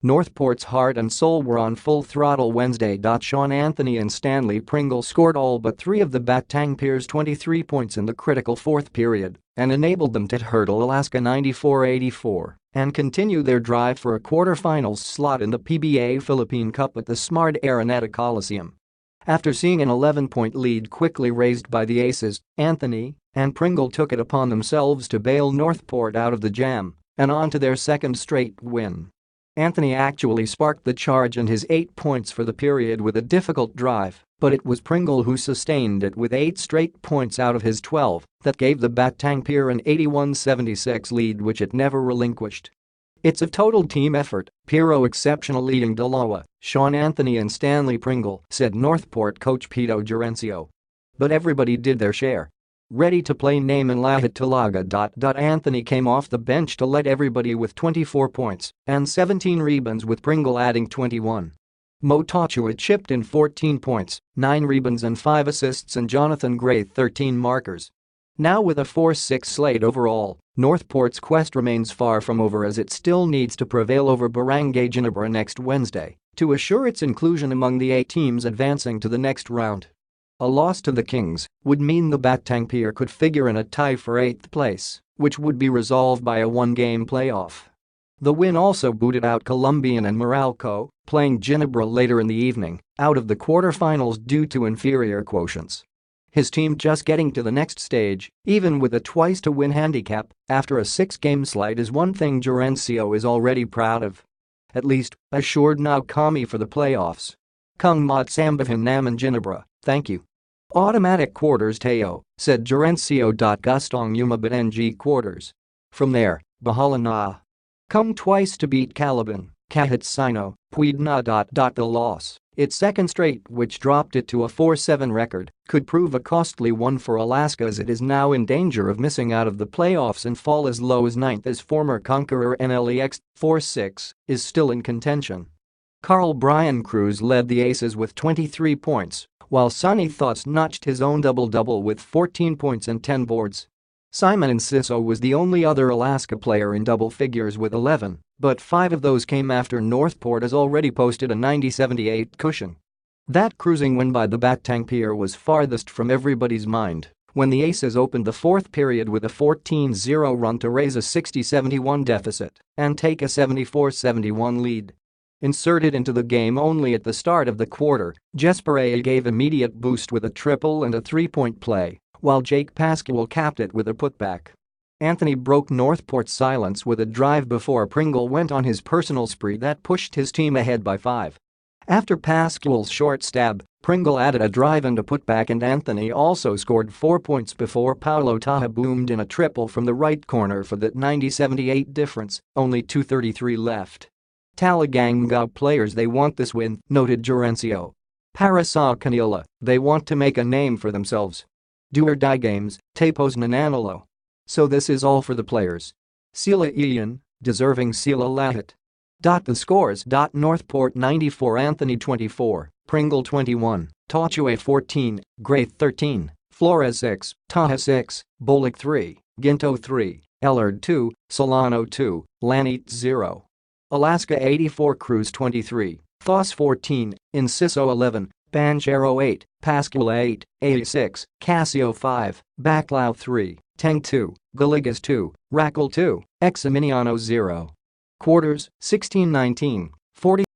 Northport's heart and soul were on full throttle Wednesday. Anthony and Stanley Pringle scored all but 3 of the Batang Pier's 23 points in the critical fourth period and enabled them to hurdle Alaska 94-84 and continue their drive for a quarterfinals slot in the PBA Philippine Cup at the Smart Araneta Coliseum. After seeing an 11-point lead quickly raised by the aces, Anthony and Pringle took it upon themselves to bail Northport out of the jam and on to their second straight win. Anthony actually sparked the charge and his 8 points for the period with a difficult drive, but it was Pringle who sustained it with 8 straight points out of his 12 that gave the Batang Pier an 81-76 lead which it never relinquished. "It's a total team effort, Piero exceptional leading dalawa, Anthony and Stanley Pringle," said Northport coach Pido Jarencio. "But everybody did their share. Ready to play name and lahat talaga. Anthony came off the bench to lead everybody with 24 points and 17 rebounds with Pringle adding 21. Mo Tochua chipped in 14 points, 9 rebounds and 5 assists and Jonathan Gray 13 markers. Now with a 4-6 slate overall, Northport's quest remains far from over as it still needs to prevail over Barangay Ginebra next Wednesday to assure its inclusion among the 8 teams advancing to the next round. A loss to the Kings would mean the Batang Pier could figure in a tie for 8th place, which would be resolved by a 1-game playoff. The win also booted out Colombian and Meralco, playing Ginebra later in the evening, out of the quarterfinals due to inferior quotients. His team just getting to the next stage, even with a twice-to-win handicap, after a 6-game slide is one thing Jarencio is already proud of. At least, assured now kami for the playoffs. Kung mat sambahan naman Ginebra, thank you. Automatic quarters Teo, said Jarencio. Gustong Umabat quarters. From there, bahala na. Come twice to beat Calaban, kahit sino, puwid na. The loss, its second straight which dropped it to a 4-7 record, could prove a costly one for Alaska as it is now in danger of missing out of the playoffs and fall as low as 9th as former conqueror NLEX 4-6 is still in contention. Carl Brian Cruz led the Aces with 23 points, while Sonny Thoughts notched his own double-double with 14 points and 10 boards. Simon Enciso was the only other Alaska player in double figures with 11, but 5 of those came after Northport has already posted a 90-78 cushion. That cruising win by the Batang Pier was farthest from everybody's mind when the Aces opened the fourth period with a 14-0 run to raise a 60-71 deficit and take a 74-71 lead. Inserted into the game only at the start of the quarter, Jesperea gave immediate boost with a triple and a 3-point play, while Jake Pascual capped it with a putback. Anthony broke Northport's silence with a drive before Pringle went on his personal spree that pushed his team ahead by 5. After Pascual's short stab, Pringle added a drive and a putback and Anthony also scored 4 points before Paulo Taha boomed in a triple from the right corner for that 90-78 difference, only 2:33 left. Talagang players they want this win, noted Jarencio. Para sa kanila, they want to make a name for themselves. Do or die games, tapos nananalo. So this is all for the players. Sila iyung, deserving sila lahat. The scores. Northport 94 Anthony 24, Pringle 21, Tochua 14, Gray 13, Flores 6, Taha 6, Bolick 3, Ginto 3, Ellard 2, Solano 2, Lanit 0. Alaska 84 Cruz 23, Thos 14, Enciso 11, Banchero 8, Pascual 8, A 6, Casio 5, Baclao 3, Teng 2, Galigas 2, Rackle 2, Examiniano 0. Quarters 16-19, 40.